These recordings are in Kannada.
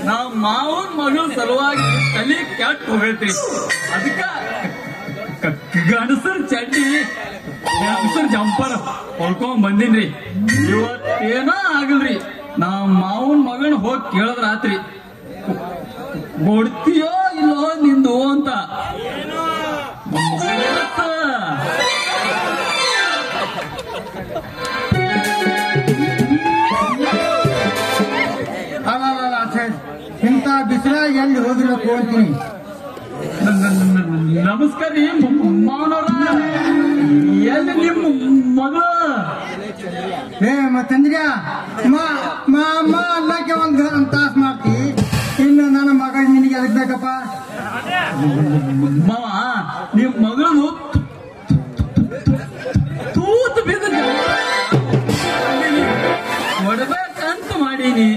ನಾವ್ ಮಾವನ್ ಮಗಳು ಸಲುವಾಗಿ ತಲೆ ಕೆಟ್ಟ ಹೋಗೈತ್ರಿ. ಅದಕ್ಕ ಗಣಸರ್ ಚಡ್ಡಿ ಗಣಸರ್ ಜಂಪರ್ ಹೊಲ್ಕೊಂಡ್ ಬಂದಿನ್ರಿ. ಇವತ್ತೇನೋ ಆಗಲ್ರಿ, ನಾವ್ ಮಾವನ್ ಮಗನ್ ಹೋಗಿ ಕೇಳದ್ರ ಆತ್ರಿ, ಕೊಡ್ತೀಯೋ ಇಲ್ಲೋ ನಿಂದು ಅಂತ. ಇಂಥ ಬಿಸಿಲ ಎಲ್ಲಿ ಹೋಗಿರಬೇಕು ಅಂತೀನಿ. ನಮಸ್ಕಾರ ರೀ ಮಾವನವ್ರ, ಎಲ್ಲಿ ನಿಮ್ಮ ಮಗಳು? ಮತ್ತಂದ್ರ ಅಮ್ಮ ಅನ್ನಕ್ಕೆ ಒಂದು ತಾಸು ಮಾಡ್ತಿ, ಇನ್ನು ನನ್ನ ಮಗ ನಿನಗೆ ಅದಕ್ಕೆ ಬೇಕಪ್ಪ. ಮಾವ, ನಿಮ್ ಮಗಳು ತೂತು ಬಿದ್ದು ಹೊಡ್ಬೇಕಂತ ಮಾಡೀನಿ.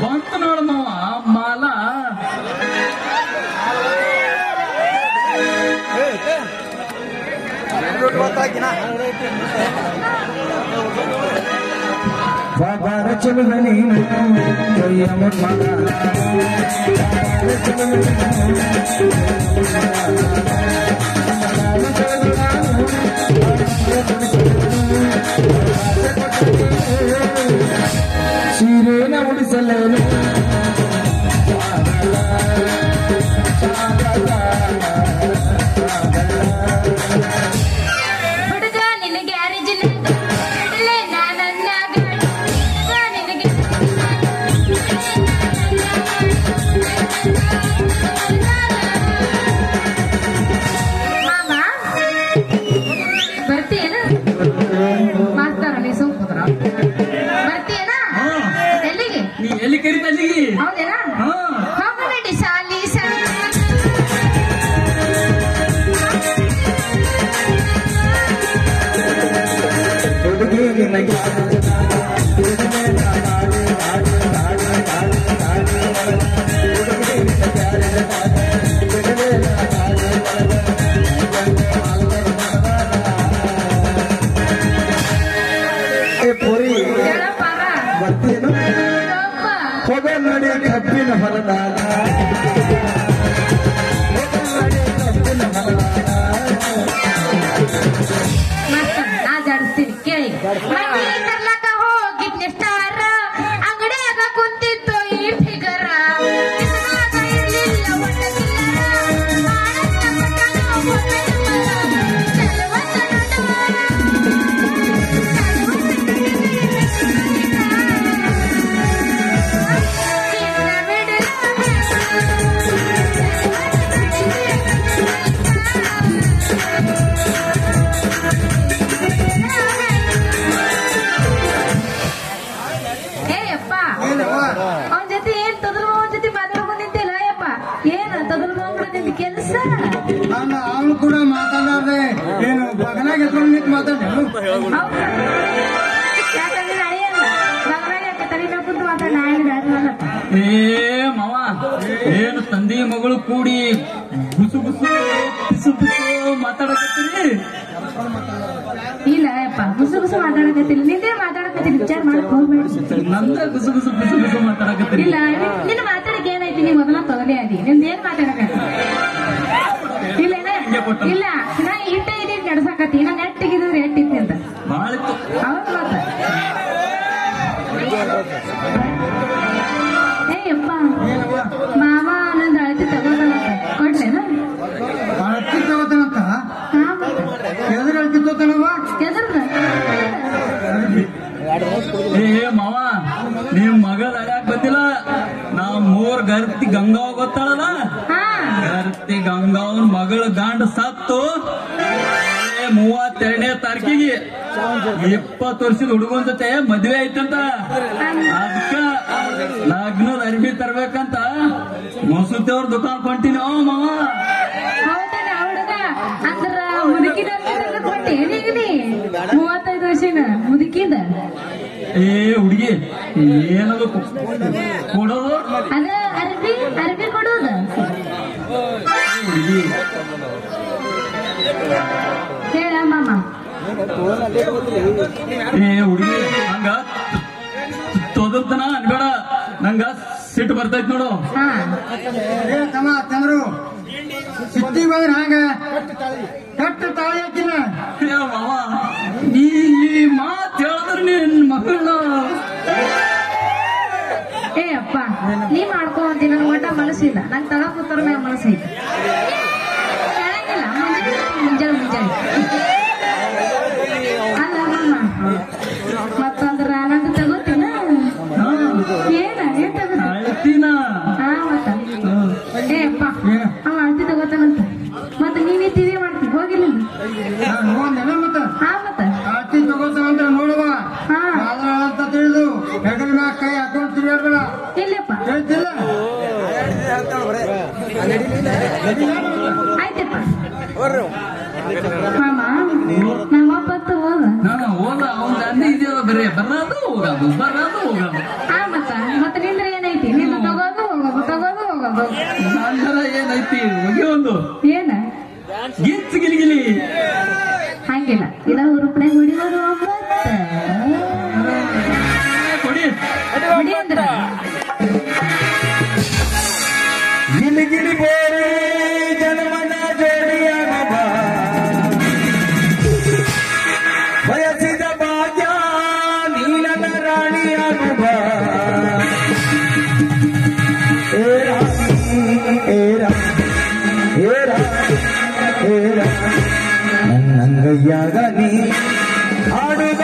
ಬಂತು ನೋಡ ಮಾವ ಮಾಲ. ಬಾಬಾರ ಚಲುವ ನೀನು ಸೀರೆನ ಉಳಿಸಲೇನು ಎಲ್ಲಿ ಕರೀತ ಅಲ್ಲಿಗೆ? ಹೌದೇನಾ? ಹೋಗಬೇಡಿ ಶಾಲಿ ಹೋಗ ನೋಡಿ ಕಬ್ಬಿನ ಹೊಲದಾನ ಜಾಡಿಸ್ತೀನಿ ಕೇಳಿ. ತರ್ಲಕ ಹೋಗಿದ್ನೆಷ್ಟಾರ ಅಂಗಡಿಯಾಗ ಕುಂತಿತ್ತು ಈ ಫಿಗರ. ಅವನ ಜೊತೆ ಏನ್ ತದಲ್ ಅವನ ಜೊತೆ ಮಾತಾಡ್ಕೊಂಡು ನಿಂತಿಲ್ಲ ಯಪ್ಪ. ಏನ ತದಲ್ ನಿಂತ ಕೆಲಸ? ಅವನು ಕೂಡ ಮಾತಾಡಾರ್ದೆ ಏನು ಬಗನಾಗ ಎತ್ಕೊಂಡು ನಿಂತು ಮಾತಾಡ್ರು. ಯಾಕಂದ್ರೆ ಅಳಿಯಲ್ಲ ಬಗನಾಗ ತಲೆ ಮೇಲೆ ಕುಂತು ಮಾತಾಡ. ನಾಯಕ ಏ ಮಾವ, ಏನು ತಂದೆ ಮಗಳು ಕೂಡಿ ಗುಸು ಗುಸು ಬಿಸು ಬಿಸು ಮಾತಾಡಕತ್ತೀರಿ? ಇಲ್ಲ ಯಪ್ಪ, ಗುಸು ಗುಸು ಮಾತಾಡಕತ್ತಿಲ್ಲ. ನಿಂದೇ ಮಾತಾಡಕತ್ತೀನಿ, ವಿಚಾರ ಮಾಡಕ್ ಹೋಗ್ಬೇಡಿ. ನಂದ ಗುಸು ಗುಸು ಬಿಸು ಬಿಸು ಮಾತಾಡಕತ್ತೀರಿ? ಇಲ್ಲ, ನಿನ್ನ ಮಾತಾಡಕ್ಕೆ ಏನೈತಿ? ನೀವು ಮೊದಲ ತೊಗಲೇ ಅದಿ, ನಿಮ್ದು ಏನ್ ಮಾತಾಡಕ? ಇಲ್ಲ ಇಲ್ಲ, ನಾ ಇಟ್ಟ ಇದೀನಿ ನಡ್ಸಾಕತ್ತಿ, ನಾ ನೆಟ್ಟಿಗಿದ್ರೆ ಎಟ್ಟಿತ್ತು ಅಂತ. ಹೌದು ಮತ್ತ. ಏಯಪ್ಪ, ಮಾವ ನಂದು ಅಳತಿ ತಗೋತಾನಂತ, ಕೊಡ್ಲೇನ? ಅಳತಿ ತಗೋತಾನಂತ? ಎದ್ರ ಅಳತಿ ತಗೋತಾನವ? ಎದ್ರದ? ಏ ಮಾವ, ನಿಮ್ ಮಗಳ ಅಳ್ಯಾಕ್ ಬಂದಿಲ್ಲ. ನಾವ್ 3 ಗರ್ತಿ ಗಂಗಾವ್ ಗೊತ್ತಾಳಲ್ಲ, ಗರ್ತಿ ಗಂಗಾವನ್ ಮಗಳ ಗಂಡ ಸತ್ತು 32ನೇ ತಾರೀಕಿಗೆ 20 ವರ್ಷದ ಹುಡುಗನ ಜೊತೆ ಮದ್ವೆ ಐತಂತ. ಅದಕ್ಕ ಲಗ್ನದ ಅರ್ಬಿ ತರ್ಬೇಕಂತ ಮಸೂತಿಯವ್ರ ದುಕಾನ್ ಕೊಂಟಿನಿ. ಮಾವ ಹೌದಾ ಹುಡುಗ ಅಂದ್ರ ಮುದುಕಿದ ಕೊಟ್ಟೆ ನೀ 35 ವರ್ಷನ ಮುದುಕಿಂದ ಏ ಹುಡುಗಿ ಏನದು ಕೊಡೋದು ಅದ ಅರ್ಬಿ ಕೊಡೋದ ಹುಡುಗಿ ಹೇಳ ಮಾಮ ಏ ಹುಡುಗಿ ಹಂಗ ತೊದರ್ತನ ಅನ್ಬೇಡ ನಂಗ ಸಿಟ್ಟು ಬರ್ತೈತ್ ನೋಡು ಹಾ ಏ ತಮ್ಮ ಚಂದ್ರು ಸಿಟ್ಟಿ ಬಂದ್ರೆ ಹಂಗ ಕಟ್ಟು ತಾಳಿ ಹಾಕಿನ ಏ ಮಾವ ನೀ ಈ ಮಾತ್ ಹೇಳಿದ್ರೆ ನಿನ್ ಮಗಳನ್ನ ಏ ಅಪ್ಪ ನೀ ಮಾಡ್ಕೊ ಅಂತಿ ನನ್ ಒಟ್ಟ ಮನಸ್ಸಿಲ್ಲ ನಂಗೆ ತಳ ಕೂತರ ಮ್ಯಾಗ ಮನಸ್ಸೈತಿ ಕೇಳಂಗಿಲ್ಲ ಮುಂಜಾನೆ ಅಲ್ಲ ಮಾಮ ಮತ್ತಂದ್ರ ನಂದು ತಗೋತೀನ ಏನ್ ತಗೋತ ಅಳ್ತೀನ ಹಾ ಮತ್ತ ಏ ಅಪ್ಪ ಅವ ಅಳ್ತಿ ತಗೋತಾನಂತ ಮತ್ತ ನೀನೇ ತಿವಿ ಮಾಡ್ತಿ ಹೋಗಿಲ್ಲ ನೋಡ್ದೇನ ಮತ್ತ ಹಾ ಮತ್ತ ಆರ್ತಿ ತಗೋತಾವಂತ ನೋಡುವ ಹಾ ಅಂತ ತಿಳಿದು ಹೆಗಲ ಮ್ಯಾಗ ಕೈ ಹಾಕೊಂಡು ತಿರುಗಾಡ್ಬೇಡ ಇಲ್ಲಪ್ಪ ಹೇಳ್ತಿಲ್ಲ ಆಯ್ತಪ್ಪ ಮಾಮ ನಮ್ಮಪ್ಪತ್ತು ಹೋದ ನಾನು ಹೋದ ಅವನ್ ದಂಡಿ ಇದೆಯಲ್ಲ ಬರೀ ಬರೋದು ಹೋಗೋದು ಹಾ ಮತ್ತೆ ನಿಂದ್ರೆ ಏನೈತಿ ನಿಂದು ತಗೋದು ಹೋಗೋದು ನಂತರ ಏನೈತಿ ಹೋಗಿ ಒಂದು ಏನ ಗಿಚ್ಚ ಗಿಲಿಗಿಲಿ ಹಂಗಿಲ್ಲ ಇದ ರೂಪಾಯಿ ಹೊಡಿಯೋದು ಕೊಡಿ ಹೊಡಿ ಅಂದ್ರ ಗಿಲಿಗಿಲಿ ಬೋರೆ ಜನ್ಮದ ಜೋಡಿಯಾಗ ಬಯಸಿದ ಭಾಗ್ಯ ನೀಲನ ರಾಣಿಯಾಗುವ ನನ್ನಂಗಯ್ಯಾಗ ನೀ ಆಡುವ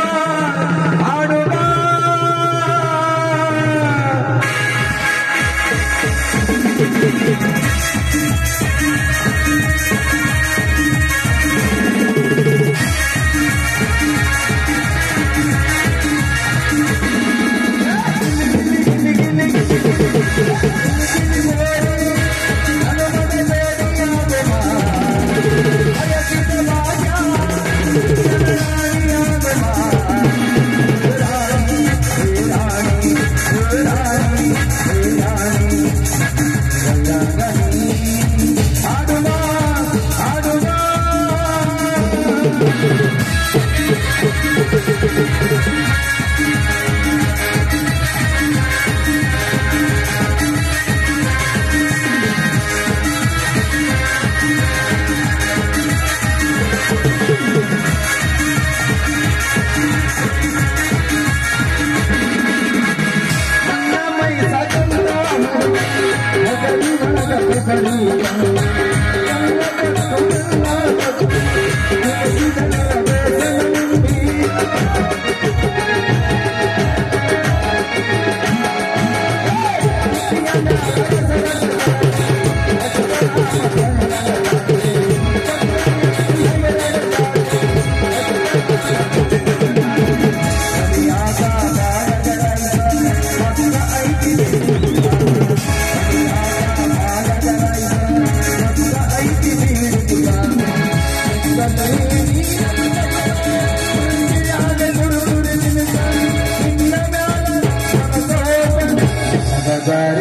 Bye.